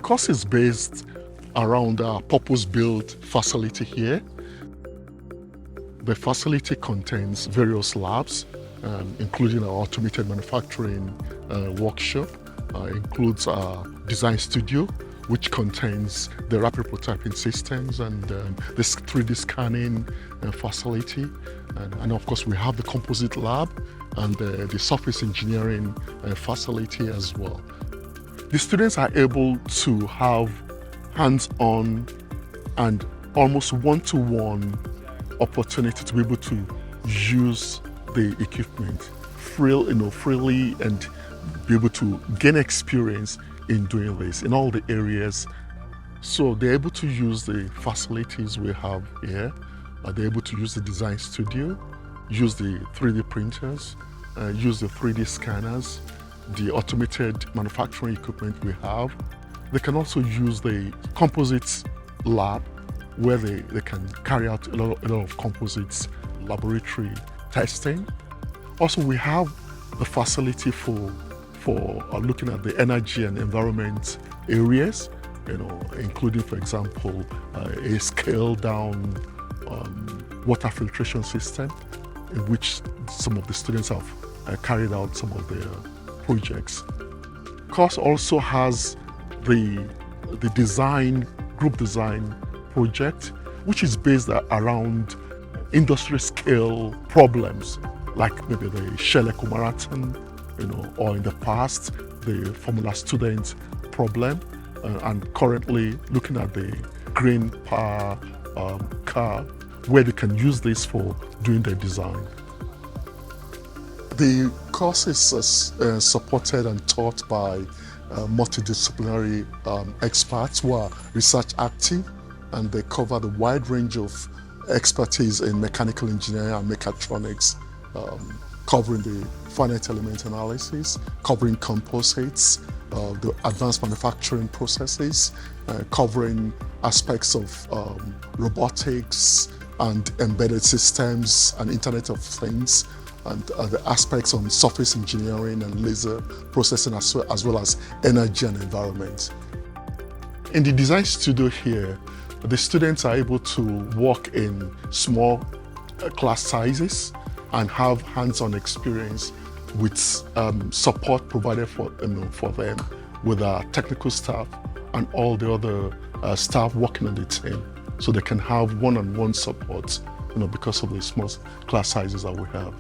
course is based around a purpose-built facility here. The facility contains various labs, including our automated manufacturing workshop, includes our design studio, which contains the rapid prototyping systems and this 3D scanning facility. And of course, we have the composite lab and the surface engineering facility as well. The students are able to have hands-on and almost one-to-one opportunity to be able to use the equipment freely and be able to gain experience in doing this in all the areas. So they're able to use the facilities we have here. They're able to use the design studio, use the 3D printers, use the 3D scanners, the automated manufacturing equipment we have. They can also use the composites lab where they can carry out a lot of composites laboratory testing. Also, we have the facility for looking at the energy and environment areas, including, for example, a scaled-down water filtration system in which some of the students have carried out some of their projects. Course also has the group design project, which is based around industry scale problems, like maybe the Shell Eco Marathon, or in the past, the Formula Student problem, and currently looking at the green power car, where they can use this for doing their design. The course is supported and taught by multidisciplinary experts who are research active, and they cover the wide range of expertise in mechanical engineering and mechatronics, covering the finite element analysis, covering composites, the advanced manufacturing processes, covering aspects of robotics and embedded systems and Internet of Things, and the aspects on surface engineering and laser processing, as well as energy and environment. In the design studio here, the students are able to work in small class sizes and have hands-on experience with support provided for them with our technical staff and all the other staff working on the team, so they can have one-on-one support, because of the small class sizes that we have.